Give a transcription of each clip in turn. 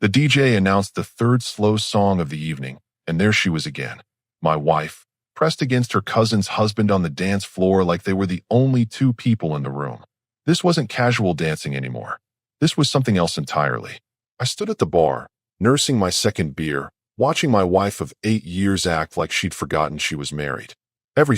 The DJ announced the third slow song of the evening, and there she was again, my wife, pressed against her cousin's husband on the dance floor like they were the only two people in the room. This wasn't casual dancing anymore. This was something else entirely. I stood at the bar, nursing my second beer, watching my wife of 8 years act like she'd forgotten she was married. Every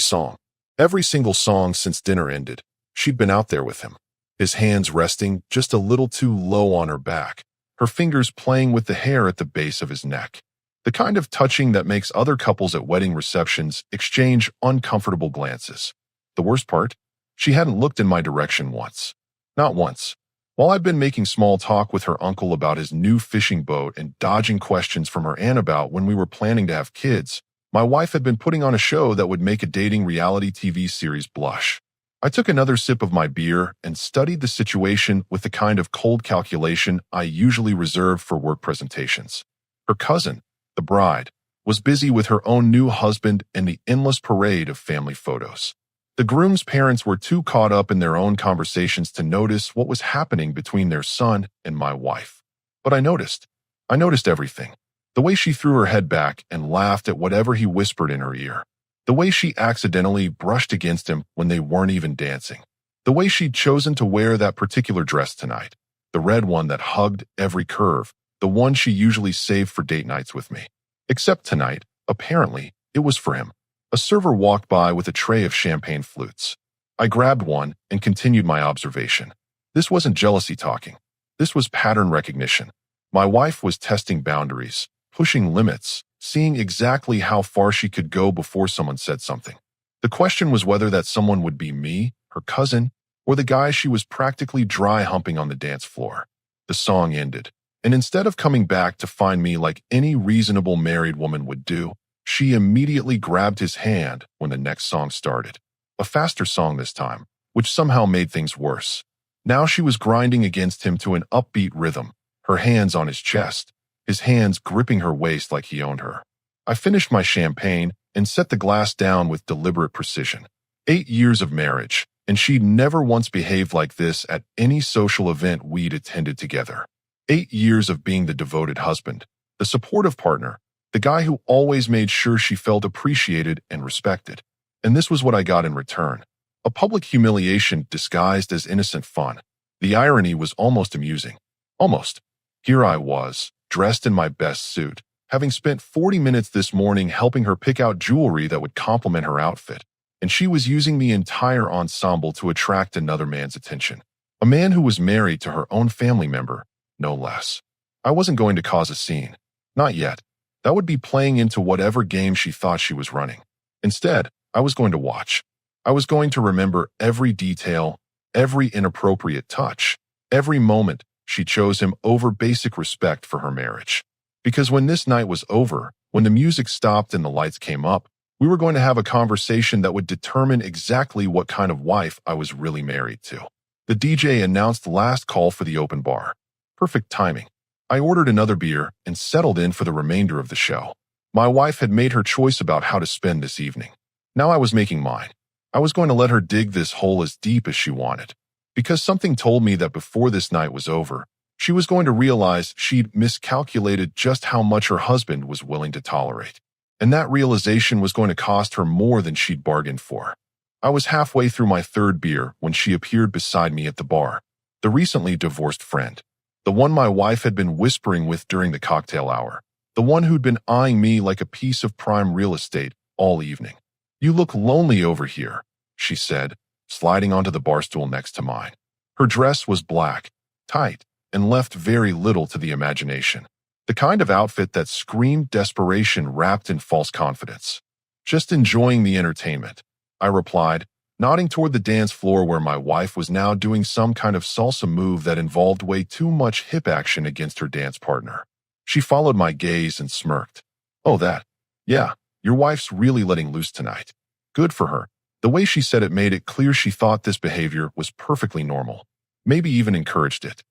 single song since dinner ended, she'd been out there with him. His hands resting just a little too low on her back, her fingers playing with the hair at the base of his neck. The kind of touching that makes other couples at wedding receptions exchange uncomfortable glances. The worst part? She hadn't looked in my direction once. Not once. While I'd been making small talk with her uncle about his new fishing boat and dodging questions from her aunt about when we were planning to have kids, my wife had been putting on a show that would make a dating reality TV series blush. I took another sip of my beer and studied the situation with the kind of cold calculation I usually reserve for work presentations. Her cousin, the bride, was busy with her own new husband and the endless parade of family photos. The groom's parents were too caught up in their own conversations to notice what was happening between their son and my wife. But I noticed. I noticed everything. The way she threw her head back and laughed at whatever he whispered in her ear. The way she accidentally brushed against him when they weren't even dancing. The way she'd chosen to wear that particular dress tonight. The red one that hugged every curve. The one she usually saved for date nights with me. Except tonight, apparently, it was for him. A server walked by with a tray of champagne flutes. I grabbed one and continued my observation. This wasn't jealousy talking. This was pattern recognition. My wife was testing boundaries, pushing limits, seeing exactly how far she could go before someone said something. The question was whether that someone would be me, her cousin, or the guy she was practically dry humping on the dance floor. The song ended, and instead of coming back to find me like any reasonable married woman would do, she immediately grabbed his hand when the next song started. A faster song this time, which somehow made things worse. Now she was grinding against him to an upbeat rhythm, her hands on his chest, his hands gripping her waist like he owned her. I finished my champagne and set the glass down with deliberate precision. 8 years of marriage, and she'd never once behaved like this at any social event we'd attended together. 8 years of being the devoted husband, the supportive partner, the guy who always made sure she felt appreciated and respected. And this was what I got in return. A public humiliation disguised as innocent fun. The irony was almost amusing. Almost. Here I was, dressed in my best suit, having spent 40 minutes this morning helping her pick out jewelry that would complement her outfit, and she was using the entire ensemble to attract another man's attention. A man who was married to her own family member, no less. I wasn't going to cause a scene. Not yet. That would be playing into whatever game she thought she was running. Instead, I was going to watch. I was going to remember every detail, every inappropriate touch, every moment she chose him over basic respect for her marriage. Because when this night was over, when the music stopped and the lights came up, we were going to have a conversation that would determine exactly what kind of wife I was really married to. The DJ announced the last call for the open bar. Perfect timing. I ordered another beer and settled in for the remainder of the show. My wife had made her choice about how to spend this evening. Now I was making mine. I was going to let her dig this hole as deep as she wanted. Because something told me that before this night was over, she was going to realize she'd miscalculated just how much her husband was willing to tolerate. And that realization was going to cost her more than she'd bargained for. I was halfway through my third beer when she appeared beside me at the bar, the recently divorced friend. The one my wife had been whispering with during the cocktail hour. The one who'd been eyeing me like a piece of prime real estate all evening. "You look lonely over here," she said, sliding onto the bar stool next to mine. Her dress was black, tight, and left very little to the imagination. The kind of outfit that screamed desperation wrapped in false confidence. "Just enjoying the entertainment," I replied, nodding toward the dance floor where my wife was now doing some kind of salsa move that involved way too much hip action against her dance partner. She followed my gaze and smirked. "Oh, that. Yeah, your wife's really letting loose tonight. Good for her." The way she said it made it clear she thought this behavior was perfectly normal. Maybe even encouraged it.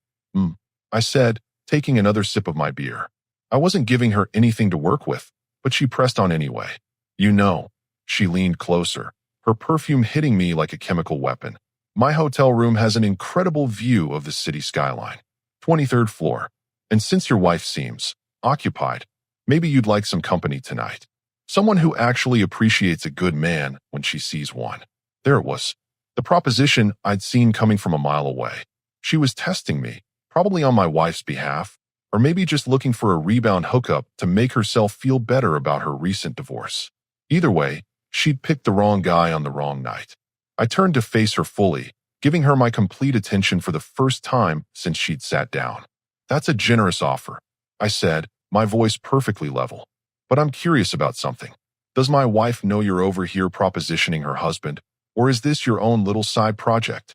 I said, taking another sip of my beer. I wasn't giving her anything to work with, but she pressed on anyway. "You know." She leaned closer, her perfume hitting me like a chemical weapon. "My hotel room has an incredible view of the city skyline. 23rd floor. And since your wife seems occupied, maybe you'd like some company tonight. Someone who actually appreciates a good man when she sees one. There it was. The proposition I'd seen coming from a mile away. She was testing me, probably on my wife's behalf, or maybe just looking for a rebound hookup to make herself feel better about her recent divorce. Either way, she'd picked the wrong guy on the wrong night. I turned to face her fully, giving her my complete attention for the first time since she'd sat down. That's a generous offer, I said, my voice perfectly level. But I'm curious about something. Does my wife know you're over here propositioning her husband, or is this your own little side project?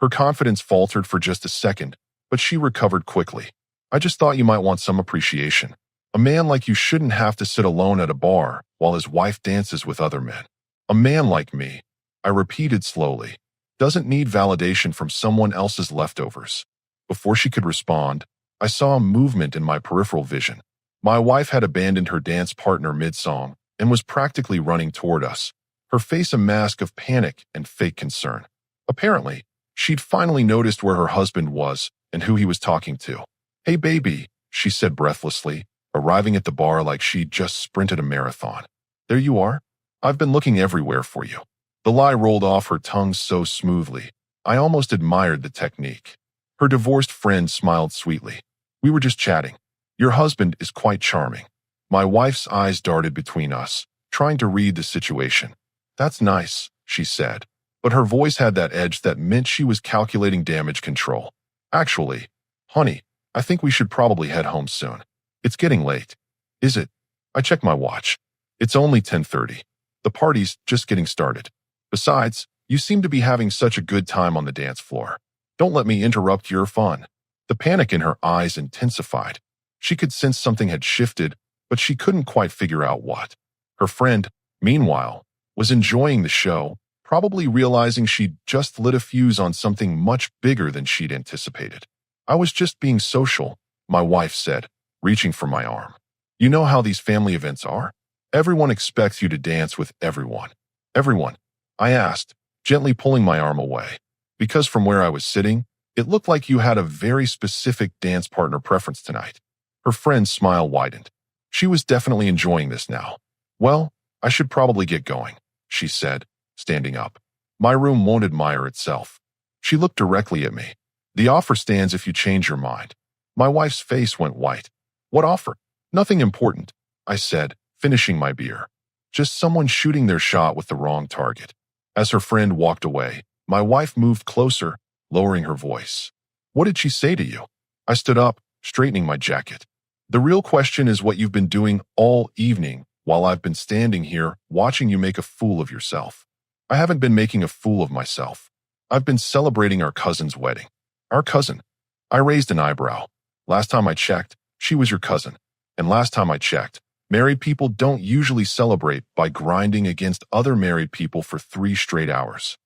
Her confidence faltered for just a second, but she recovered quickly. I just thought you might want some appreciation. A man like you shouldn't have to sit alone at a bar while his wife dances with other men. A man like me, I repeated slowly, doesn't need validation from someone else's leftovers. Before she could respond, I saw a movement in my peripheral vision. My wife had abandoned her dance partner mid-song and was practically running toward us, her face a mask of panic and fake concern. Apparently, she'd finally noticed where her husband was and who he was talking to. "Hey baby," she said breathlessly, arriving at the bar like she'd just sprinted a marathon. "There you are. I've been looking everywhere for you." The lie rolled off her tongue so smoothly, I almost admired the technique. Her divorced friend smiled sweetly. "We were just chatting. Your husband is quite charming." My wife's eyes darted between us, trying to read the situation. "That's nice," she said, but her voice had that edge that meant she was calculating damage control. "Actually, honey, I think we should probably head home soon. It's getting late." "Is it?" I checked my watch. "It's only 10:30. The party's just getting started. Besides, you seem to be having such a good time on the dance floor. Don't let me interrupt your fun." The panic in her eyes intensified. She could sense something had shifted, but she couldn't quite figure out what. Her friend, meanwhile, was enjoying the show, probably realizing she'd just lit a fuse on something much bigger than she'd anticipated. "I was just being social," my wife said, reaching for my arm. "You know how these family events are? Everyone expects you to dance with everyone." "Everyone?" I asked, gently pulling my arm away. Because from where I was sitting, it looked like you had a very specific dance partner preference tonight. Her friend's smile widened. She was definitely enjoying this now. "Well, I should probably get going," she said, standing up. "My room won't admire itself." She looked directly at me. "The offer stands if you change your mind." My wife's face went white. "What offer?" "Nothing important," I said, finishing my beer. "Just someone shooting their shot with the wrong target." As her friend walked away, my wife moved closer, lowering her voice. "What did she say to you?" I stood up, straightening my jacket. "The real question is what you've been doing all evening while I've been standing here watching you make a fool of yourself." "I haven't been making a fool of myself. I've been celebrating our cousin's wedding." "Our cousin?" I raised an eyebrow. "Last time I checked, she was your cousin. And last time I checked, married people don't usually celebrate by grinding against other married people for 3 straight hours."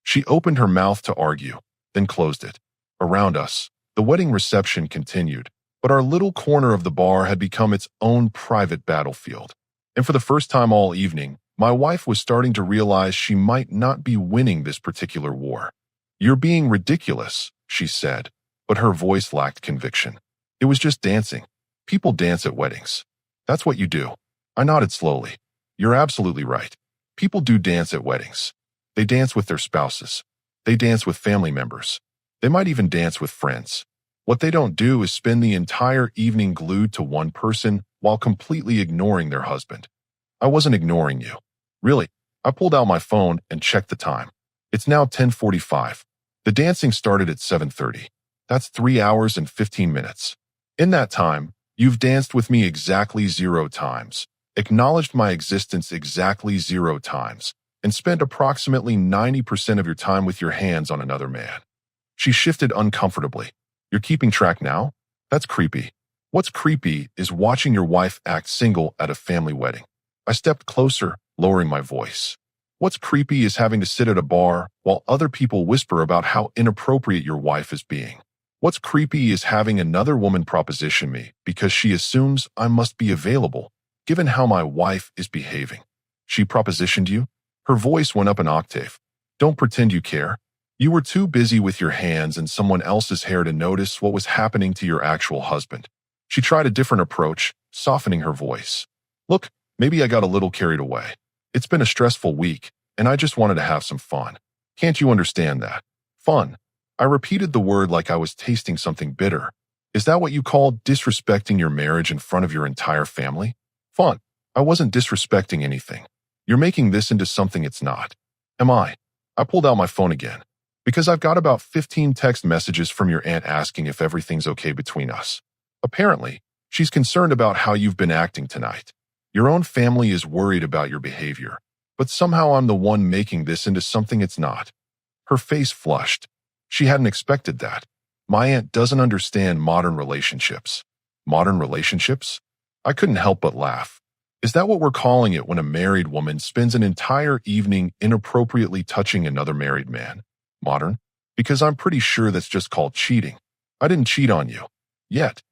She opened her mouth to argue, then closed it. Around us, the wedding reception continued, but our little corner of the bar had become its own private battlefield. And for the first time all evening, my wife was starting to realize she might not be winning this particular war. "You're being ridiculous," she said, but her voice lacked conviction. "It was just dancing. People dance at weddings. That's what you do." I nodded slowly. "You're absolutely right. People do dance at weddings. They dance with their spouses. They dance with family members. They might even dance with friends. What they don't do is spend the entire evening glued to one person while completely ignoring their husband." "I wasn't ignoring you. Really." I pulled out my phone and checked the time. "It's now 10:45. The dancing started at 7:30. That's 3 hours and 15 minutes. In that time, you've danced with me exactly 0 times, acknowledged my existence exactly 0 times, and spent approximately 90% of your time with your hands on another man." She shifted uncomfortably. "You're keeping track now? That's creepy." "What's creepy is watching your wife act single at a family wedding." I stepped closer, lowering my voice. "What's creepy is having to sit at a bar while other people whisper about how inappropriate your wife is being. What's creepy is having another woman proposition me because she assumes I must be available, given how my wife is behaving." "She propositioned you?" Her voice went up an octave. "Don't pretend you care. You were too busy with your hands and someone else's hair to notice what was happening to your actual husband." She tried a different approach, softening her voice. Look, maybe I got a little carried away. It's been a stressful week, and I just wanted to have some fun. Can't you understand that? Fun. I repeated the word like I was tasting something bitter. Is that what you call disrespecting your marriage in front of your entire family? Fun. I wasn't disrespecting anything. You're making this into something it's not. Am I? I pulled out my phone again. Because I've got about 15 text messages from your aunt asking if everything's okay between us. Apparently, she's concerned about how you've been acting tonight. Your own family is worried about your behavior, but somehow I'm the one making this into something it's not. Her face flushed. She hadn't expected that. My aunt doesn't understand modern relationships. Modern relationships? I couldn't help but laugh. Is that what we're calling it when a married woman spends an entire evening inappropriately touching another married man? Modern? Because I'm pretty sure that's just called cheating. I didn't cheat on you. Yet.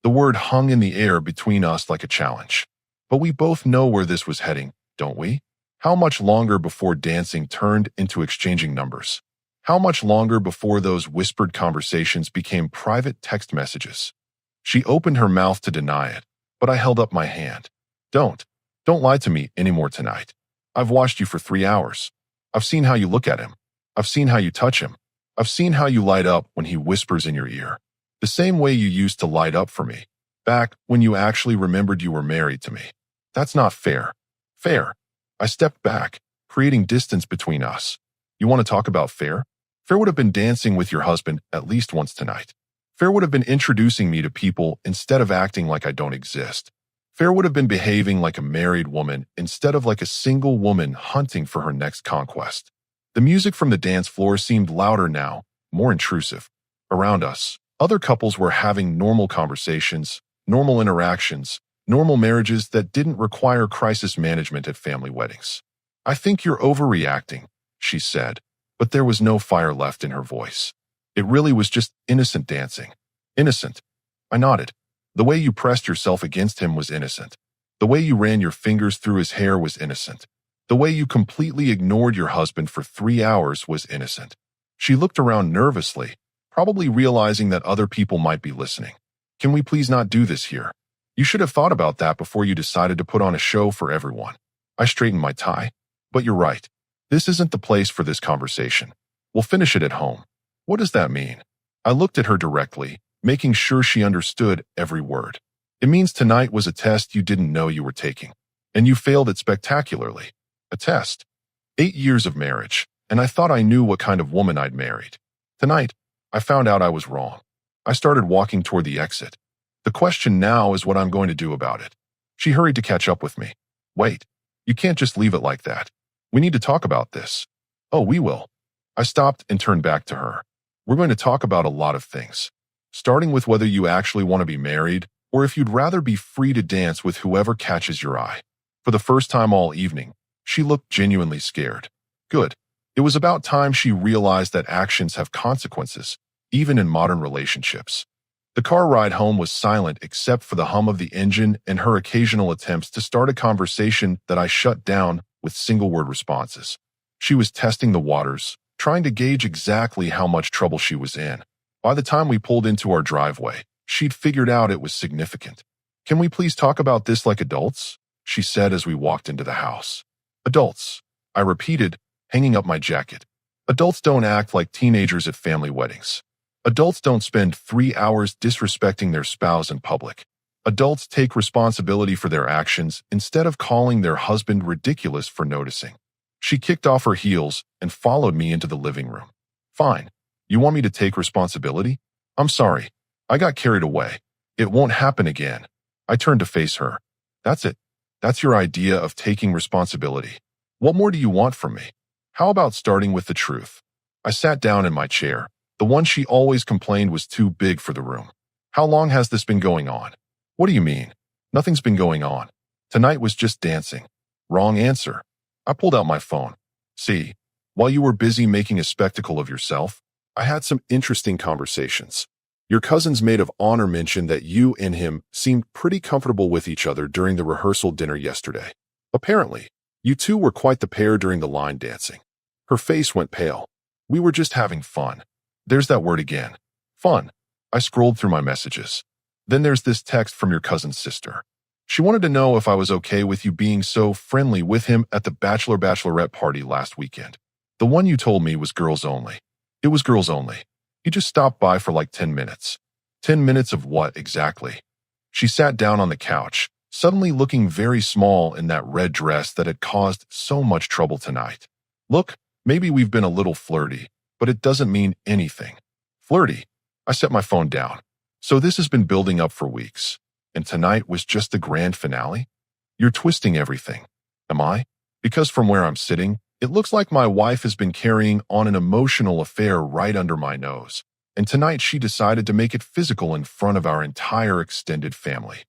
The word hung in the air between us like a challenge. But we both know where this was heading, don't we? How much longer before dancing turned into exchanging numbers? How much longer before those whispered conversations became private text messages? She opened her mouth to deny it, but I held up my hand. Don't lie to me anymore tonight. I've watched you for 3 hours. I've seen how you look at him. I've seen how you touch him. I've seen how you light up when he whispers in your ear. The same way you used to light up for me, back when you actually remembered you were married to me. That's not fair. Fair. I stepped back, creating distance between us. You want to talk about fair? Fair would have been dancing with your husband at least once tonight. Fair would have been introducing me to people instead of acting like I don't exist. Fair would have been behaving like a married woman instead of like a single woman hunting for her next conquest. The music from the dance floor seemed louder now, more intrusive. Around us, other couples were having normal conversations, normal interactions, normal marriages that didn't require crisis management at family weddings. I think you're overreacting, she said, but there was no fire left in her voice. It really was just innocent dancing. Innocent. I nodded. The way you pressed yourself against him was innocent. The way you ran your fingers through his hair was innocent. The way you completely ignored your husband for 3 hours was innocent. She looked around nervously, probably realizing that other people might be listening. Can we please not do this here? You should have thought about that before you decided to put on a show for everyone. I straightened my tie. But you're right. This isn't the place for this conversation. We'll finish it at home. What does that mean? I looked at her directly, making sure she understood every word. It means tonight was a test you didn't know you were taking. And you failed it spectacularly. A test. 8 years of marriage, and I thought I knew what kind of woman I'd married. Tonight, I found out I was wrong. I started walking toward the exit. The question now is what I'm going to do about it. She hurried to catch up with me. Wait, you can't just leave it like that. We need to talk about this. Oh, we will. I stopped and turned back to her. We're going to talk about a lot of things. Starting with whether you actually want to be married, or if you'd rather be free to dance with whoever catches your eye. For the first time all evening, she looked genuinely scared. Good. It was about time she realized that actions have consequences, even in modern relationships. The car ride home was silent except for the hum of the engine and her occasional attempts to start a conversation that I shut down with single-word responses. She was testing the waters, trying to gauge exactly how much trouble she was in. By the time we pulled into our driveway, she'd figured out it was significant. Can we please talk about this like adults? She said as we walked into the house. Adults, I repeated, hanging up my jacket. Adults don't act like teenagers at family weddings. Adults don't spend 3 hours disrespecting their spouse in public. Adults take responsibility for their actions instead of calling their husband ridiculous for noticing. She kicked off her heels and followed me into the living room. Fine. You want me to take responsibility? I'm sorry. I got carried away. It won't happen again. I turned to face her. That's it. That's your idea of taking responsibility. What more do you want from me? How about starting with the truth? I sat down in my chair. The one she always complained was too big for the room. How long has this been going on? What do you mean? Nothing's been going on. Tonight was just dancing. Wrong answer. I pulled out my phone. See, while you were busy making a spectacle of yourself, I had some interesting conversations. Your cousin's maid of honor mentioned that you and him seemed pretty comfortable with each other during the rehearsal dinner yesterday. Apparently, you two were quite the pair during the line dancing. Her face went pale. We were just having fun. There's that word again. Fun. I scrolled through my messages. Then there's this text from your cousin's sister. She wanted to know if I was okay with you being so friendly with him at the bachelorette party last weekend. The one you told me was girls only. It was girls only. He just stopped by for like 10 minutes. 10 minutes of what exactly? She sat down on the couch, suddenly looking very small in that red dress that had caused so much trouble tonight. Look, maybe we've been a little flirty, but it doesn't mean anything. Flirty? I set my phone down. So this has been building up for weeks, and tonight was just the grand finale? You're twisting everything. Am I? Because from where I'm sitting, it looks like my wife has been carrying on an emotional affair right under my nose, and tonight she decided to make it physical in front of our entire extended family.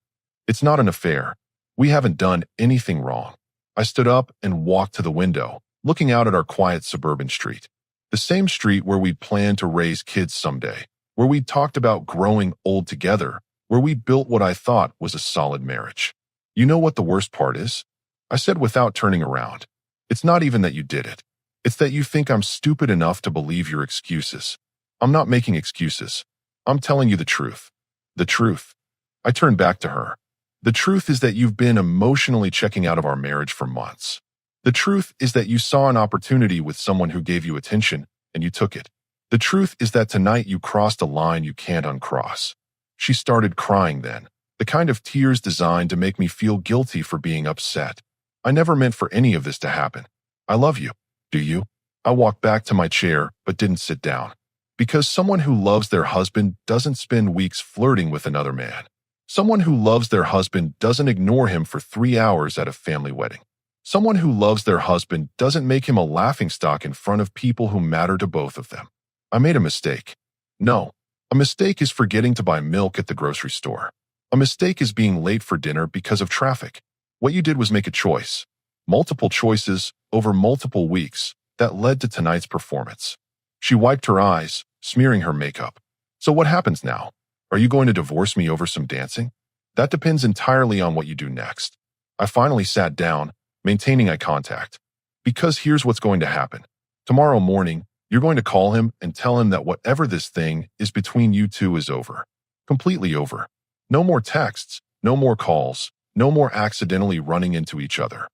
It's not an affair. We haven't done anything wrong. I stood up and walked to the window, looking out at our quiet suburban street. The same street where we'd planned to raise kids someday, where we'd talked about growing old together, where we'd built what I thought was a solid marriage. You know what the worst part is? I said without turning around. It's not even that you did it. It's that you think I'm stupid enough to believe your excuses. I'm not making excuses. I'm telling you the truth. The truth. I turned back to her. The truth is that you've been emotionally checking out of our marriage for months. The truth is that you saw an opportunity with someone who gave you attention, and you took it. The truth is that tonight you crossed a line you can't uncross. She started crying then, the kind of tears designed to make me feel guilty for being upset. I never meant for any of this to happen. I love you. Do you? I walked back to my chair, but didn't sit down. Because someone who loves their husband doesn't spend weeks flirting with another man. Someone who loves their husband doesn't ignore him for 3 hours at a family wedding. Someone who loves their husband doesn't make him a laughingstock in front of people who matter to both of them. I made a mistake. No, a mistake is forgetting to buy milk at the grocery store. A mistake is being late for dinner because of traffic. What you did was make a choice. Multiple choices over multiple weeks that led to tonight's performance. She wiped her eyes, smearing her makeup. So what happens now? Are you going to divorce me over some dancing? That depends entirely on what you do next. I finally sat down, maintaining eye contact. Because here's what's going to happen. Tomorrow morning, you're going to call him and tell him that whatever this thing is between you two is over. Completely over. No more texts, no more calls, no more accidentally running into each other.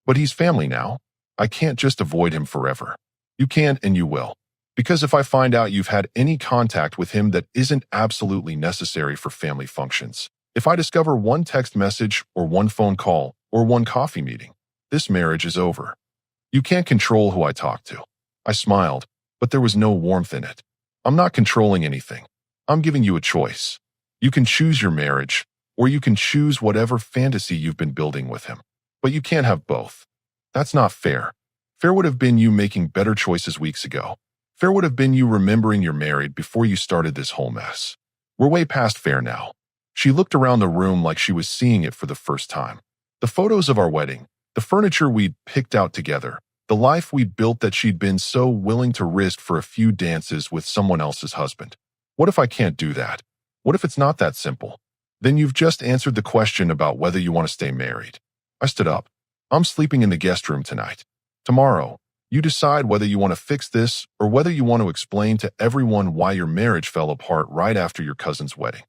But he's family now. I can't just avoid him forever. You can and you will. Because if I find out you've had any contact with him that isn't absolutely necessary for family functions, if I discover one text message or one phone call or one coffee meeting, this marriage is over. You can't control who I talk to. I smiled, but there was no warmth in it. I'm not controlling anything. I'm giving you a choice. You can choose your marriage, or you can choose whatever fantasy you've been building with him. But you can't have both. That's not fair. Fair would have been you making better choices weeks ago. Fair would have been you remembering you're married before you started this whole mess. We're way past fair now. She looked around the room like she was seeing it for the first time. The photos of our wedding, the furniture we'd picked out together, the life we'd built that she'd been so willing to risk for a few dances with someone else's husband. What if I can't do that? What if it's not that simple? Then you've just answered the question about whether you want to stay married. I stood up. I'm sleeping in the guest room tonight. Tomorrow, you decide whether you want to fix this or whether you want to explain to everyone why your marriage fell apart right after your cousin's wedding.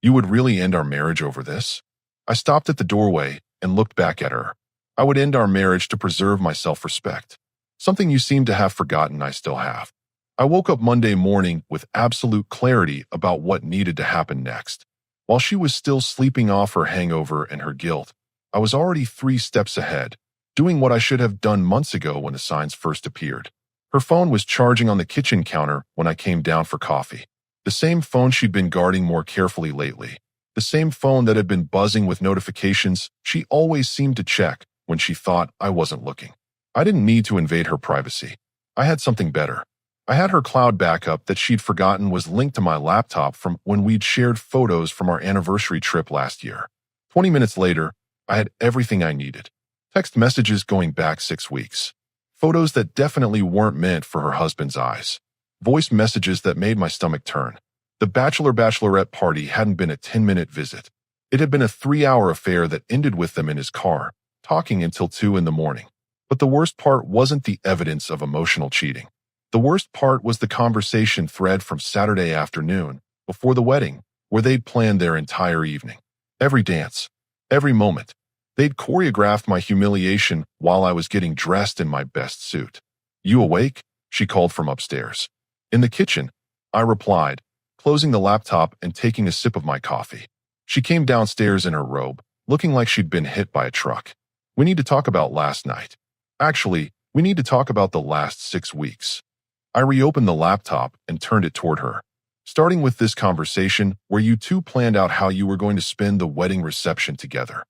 You would really end our marriage over this? I stopped at the doorway and looked back at her. I would end our marriage to preserve my self-respect. Something you seem to have forgotten I still have. I woke up Monday morning with absolute clarity about what needed to happen next. While she was still sleeping off her hangover and her guilt, I was already 3 steps ahead, doing what I should have done months ago when the signs first appeared. Her phone was charging on the kitchen counter when I came down for coffee. The same phone she'd been guarding more carefully lately. The same phone that had been buzzing with notifications she always seemed to check when she thought I wasn't looking. I didn't need to invade her privacy. I had something better. I had her cloud backup that she'd forgotten was linked to my laptop from when we'd shared photos from our anniversary trip last year. 20 minutes later, I had everything I needed. Text messages going back 6 weeks. Photos that definitely weren't meant for her husband's eyes. Voice messages that made my stomach turn. The bachelorette party hadn't been a 10-minute visit. It had been a 3-hour affair that ended with them in his car, talking until 2 in the morning. But the worst part wasn't the evidence of emotional cheating. The worst part was the conversation thread from Saturday afternoon, before the wedding, where they'd planned their entire evening. Every dance, every moment. They'd choreographed my humiliation while I was getting dressed in my best suit. "You awake?" she called from upstairs. In the kitchen, I replied, closing the laptop and taking a sip of my coffee. She came downstairs in her robe, looking like she'd been hit by a truck. "We need to talk about last night. Actually, we need to talk about the last 6 weeks." I reopened the laptop and turned it toward her. "Starting with this conversation where you two planned out how you were going to spend the wedding reception together."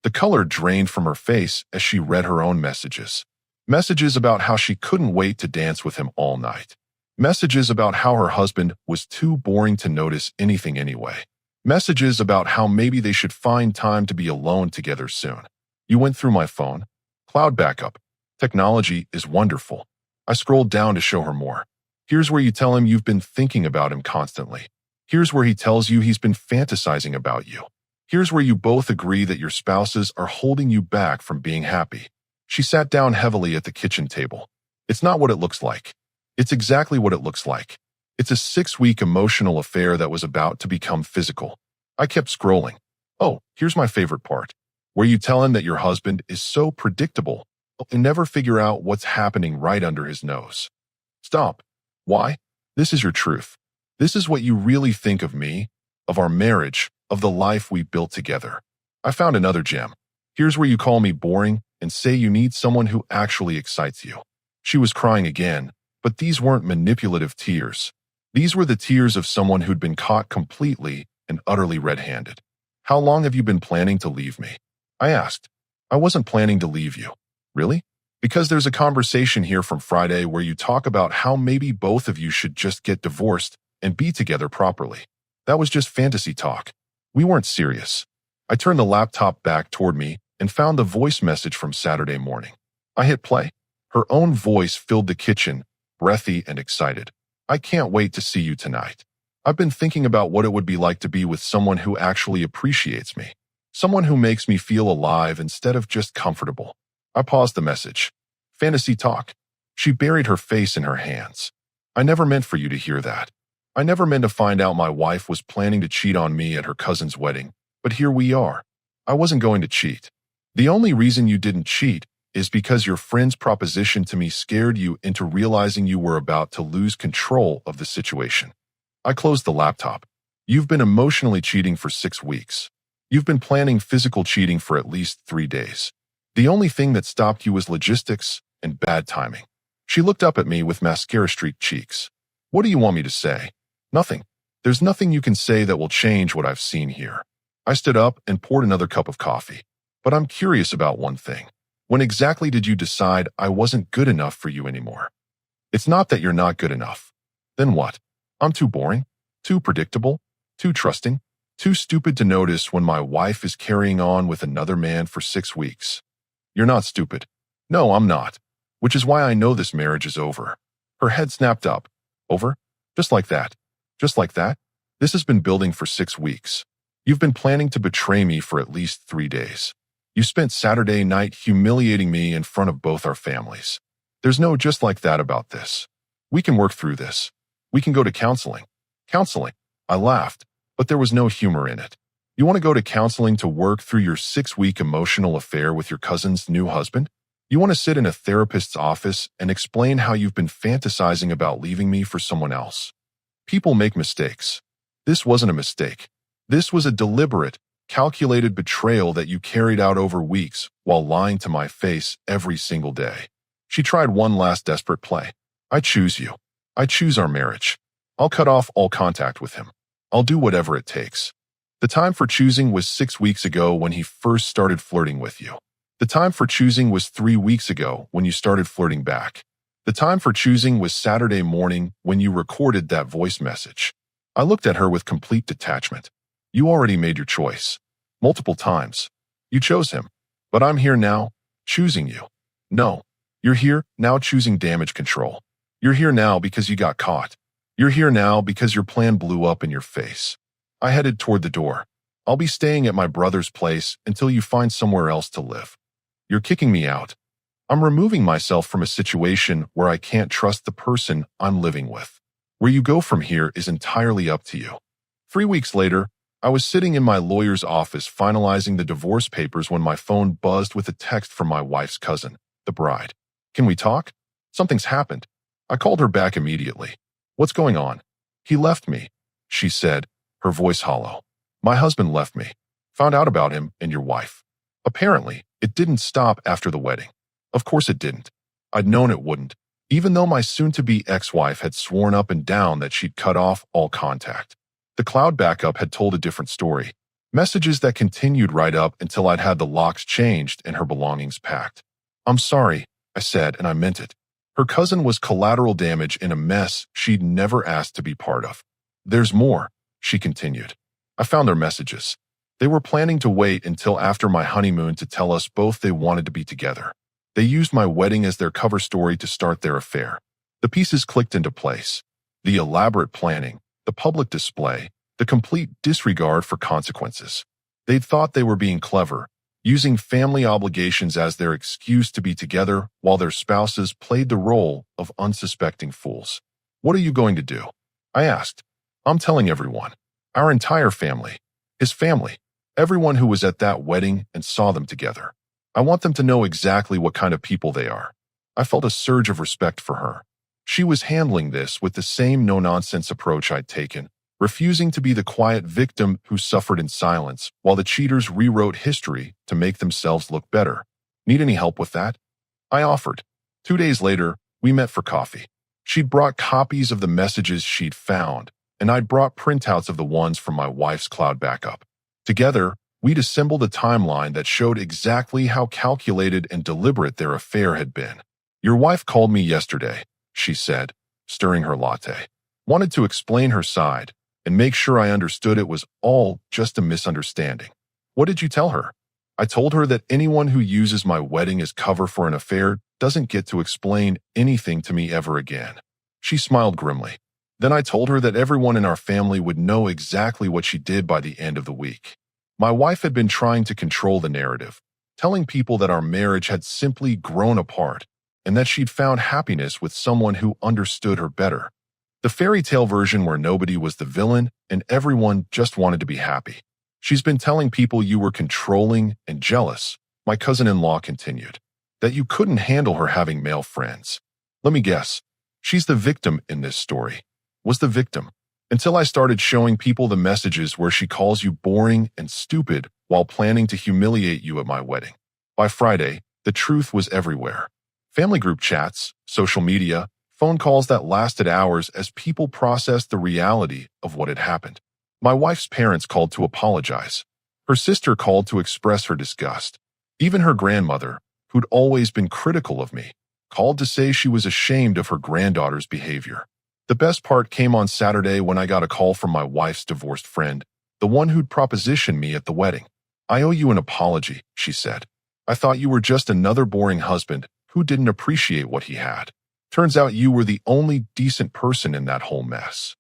The color drained from her face as she read her own messages. Messages about how she couldn't wait to dance with him all night. Messages about how her husband was too boring to notice anything anyway. Messages about how maybe they should find time to be alone together soon. "You went through my phone? Cloud backup. Technology is wonderful." I scrolled down to show her more. "Here's where you tell him you've been thinking about him constantly. Here's where he tells you he's been fantasizing about you. Here's where you both agree that your spouses are holding you back from being happy." She sat down heavily at the kitchen table. "It's not what it looks like. It's exactly what it looks like. It's a 6-week emotional affair that was about to become physical." I kept scrolling. "Oh, here's my favorite part. Where you tell him that your husband is so predictable and never figure out what's happening right under his nose." Stop. Why? This is your truth. This is what you really think of me, of our marriage, of the life we built together. I found another gem. "Here's where you call me boring and say you need someone who actually excites you." She was crying again, but these weren't manipulative tears. These were the tears of someone who'd been caught completely and utterly red-handed. "How long have you been planning to leave me?" I asked. "I wasn't planning to leave you." "Really?" "Because there's a conversation here from Friday where you talk about how maybe both of you should just get divorced and be together properly. That was just fantasy talk. We weren't serious." I turned the laptop back toward me and found the voice message from Saturday morning. I hit play. Her own voice filled the kitchen, breathy and excited. "I can't wait to see you tonight. I've been thinking about what it would be like to be with someone who actually appreciates me. Someone who makes me feel alive instead of just comfortable." I paused the message. "Fantasy talk." She buried her face in her hands. "I never meant for you to hear that. I never meant to find out my wife was planning to cheat on me at her cousin's wedding, but here we are. I wasn't going to cheat. The only reason you didn't cheat is because your friend's proposition to me scared you into realizing you were about to lose control of the situation." I closed the laptop. "You've been emotionally cheating for 6 weeks. You've been planning physical cheating for at least 3 days. The only thing that stopped you was logistics and bad timing." She looked up at me with mascara-streaked cheeks. "What do you want me to say?" "Nothing. There's nothing you can say that will change what I've seen here." I stood up and poured another cup of coffee. "But I'm curious about one thing. When exactly did you decide I wasn't good enough for you anymore?" "It's not that you're not good enough." "Then what?" "I'm too boring, too predictable, too trusting, too stupid to notice when my wife is carrying on with another man for 6 weeks." "You're not stupid." "No, I'm not. Which is why I know this marriage is over." Her head snapped up. "Over? Just like that? Just like that? This has been building for 6 weeks. You've been planning to betray me for at least 3 days. You spent Saturday night humiliating me in front of both our families. There's no just like that about this. We can work through this. We can go to counseling." "Counseling?" I laughed, but there was no humor in it. "You want to go to counseling to work through your 6-week emotional affair with your cousin's new husband? You want to sit in a therapist's office and explain how you've been fantasizing about leaving me for someone else? People make mistakes. This wasn't a mistake. This was a deliberate, calculated betrayal that you carried out over weeks while lying to my face every single day." She tried one last desperate play. "I choose you. I choose our marriage. I'll cut off all contact with him. I'll do whatever it takes." The time for choosing was 6 weeks ago when he first started flirting with you. The time for choosing was 3 weeks ago when you started flirting back. The time for choosing was Saturday morning when you recorded that voice message. I looked at her with complete detachment. "You already made your choice. Multiple times. You chose him. But I'm here now, choosing you. No, you're here now choosing damage control. You're here now because you got caught. You're here now because your plan blew up in your face." I headed toward the door. "I'll be staying at my brother's place until you find somewhere else to live." "You're kicking me out." "I'm removing myself from a situation where I can't trust the person I'm living with. Where you go from here is entirely up to you." 3 weeks later, I was sitting in my lawyer's office finalizing the divorce papers when my phone buzzed with a text from my wife's cousin, the bride. Can we talk? Something's happened. I called her back immediately. What's going on? He left me, she said, her voice hollow. My husband left me. Found out about him and your wife. Apparently, it didn't stop after the wedding. Of course it didn't. I'd known it wouldn't, even though my soon-to-be ex-wife had sworn up and down that she'd cut off all contact. The cloud backup had told a different story. Messages that continued right up until I'd had the locks changed and her belongings packed. I'm sorry, I said, and I meant it. Her cousin was collateral damage in a mess she'd never asked to be part of. There's more, she continued. I found their messages. They were planning to wait until after my honeymoon to tell us both they wanted to be together. They used my wedding as their cover story to start their affair. The pieces clicked into place. The elaborate planning, the public display, the complete disregard for consequences. They'd thought they were being clever, using family obligations as their excuse to be together while their spouses played the role of unsuspecting fools. What are you going to do? I asked. I'm telling everyone. Our entire family. His family. Everyone who was at that wedding and saw them together. I want them to know exactly what kind of people they are. I felt a surge of respect for her. She was handling this with the same no-nonsense approach I'd taken, refusing to be the quiet victim who suffered in silence while the cheaters rewrote history to make themselves look better. Need any help with that? I offered. 2 days later, we met for coffee. She'd brought copies of the messages she'd found, and I'd brought printouts of the ones from my wife's cloud backup. Together, we'd assembled a timeline that showed exactly how calculated and deliberate their affair had been. Your wife called me yesterday, she said, stirring her latte. Wanted to explain her side and make sure I understood it was all just a misunderstanding. What did you tell her? I told her that anyone who uses my wedding as cover for an affair doesn't get to explain anything to me ever again. She smiled grimly. Then I told her that everyone in our family would know exactly what she did by the end of the week. My wife had been trying to control the narrative, telling people that our marriage had simply grown apart and that she'd found happiness with someone who understood her better. The fairy tale version where nobody was the villain and everyone just wanted to be happy. She's been telling people you were controlling and jealous, my cousin-in-law continued, that you couldn't handle her having male friends. Let me guess, she's the victim in this story. Was the victim. Until I started showing people the messages where she calls you boring and stupid while planning to humiliate you at my wedding. By Friday, the truth was everywhere. Family group chats, social media, phone calls that lasted hours as people processed the reality of what had happened. My wife's parents called to apologize. Her sister called to express her disgust. Even her grandmother, who'd always been critical of me, called to say she was ashamed of her granddaughter's behavior. The best part came on Saturday when I got a call from my wife's divorced friend, the one who'd propositioned me at the wedding. I owe you an apology, she said. I thought you were just another boring husband who didn't appreciate what he had. Turns out you were the only decent person in that whole mess.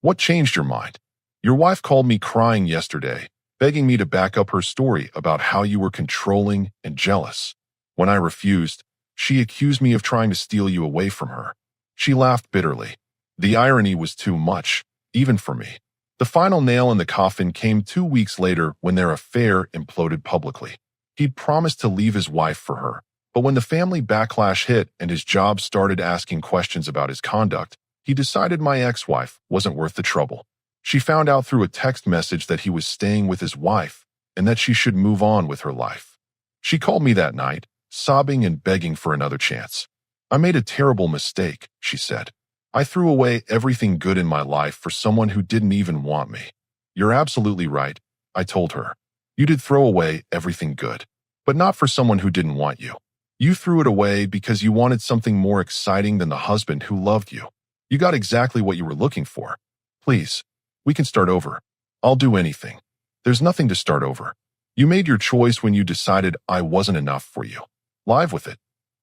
What changed your mind? Your wife called me crying yesterday, begging me to back up her story about how you were controlling and jealous. When I refused, she accused me of trying to steal you away from her. She laughed bitterly. The irony was too much, even for me. The final nail in the coffin came 2 weeks later when their affair imploded publicly. He'd promised to leave his wife for her, but when the family backlash hit and his job started asking questions about his conduct, he decided my ex-wife wasn't worth the trouble. She found out through a text message that he was staying with his wife and that she should move on with her life. She called me that night, sobbing and begging for another chance. I made a terrible mistake, she said. I threw away everything good in my life for someone who didn't even want me. You're absolutely right, I told her. You did throw away everything good, but not for someone who didn't want you. You threw it away because you wanted something more exciting than the husband who loved you. You got exactly what you were looking for. Please, we can start over. I'll do anything. There's nothing to start over. You made your choice when you decided I wasn't enough for you. Live with it.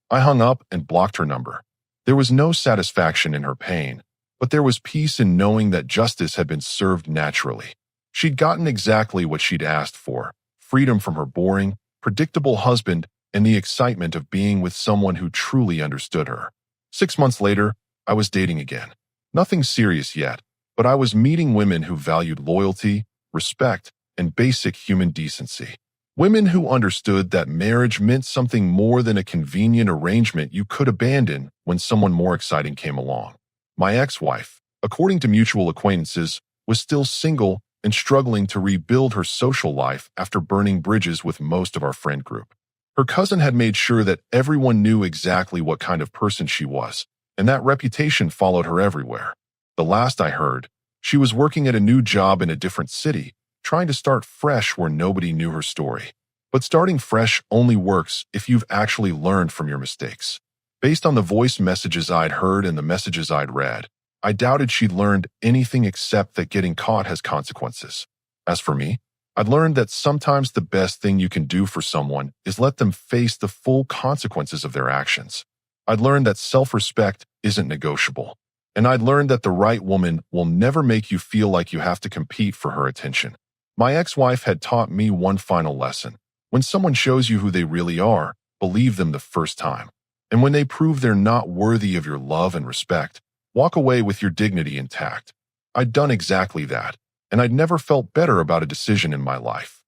I hung up and blocked her number. There was no satisfaction in her pain, but there was peace in knowing that justice had been served naturally. She'd gotten exactly what she'd asked for, freedom from her boring, predictable husband and the excitement of being with someone who truly understood her. 6 months later, I was dating again. Nothing serious yet, but I was meeting women who valued loyalty, respect, and basic human decency. Women who understood that marriage meant something more than a convenient arrangement you could abandon when someone more exciting came along. My ex-wife, according to mutual acquaintances, was still single and struggling to rebuild her social life after burning bridges with most of our friend group. Her cousin had made sure that everyone knew exactly what kind of person she was, and that reputation followed her everywhere. The last I heard, she was working at a new job in a different city, trying to start fresh where nobody knew her story. But starting fresh only works if you've actually learned from your mistakes. Based on the voice messages I'd heard and the messages I'd read, I doubted she'd learned anything except that getting caught has consequences. As for me, I'd learned that sometimes the best thing you can do for someone is let them face the full consequences of their actions. I'd learned that self-respect isn't negotiable. And I'd learned that the right woman will never make you feel like you have to compete for her attention. My ex-wife had taught me one final lesson. When someone shows you who they really are, believe them the first time. And when they prove they're not worthy of your love and respect, walk away with your dignity intact. I'd done exactly that, and I'd never felt better about a decision in my life.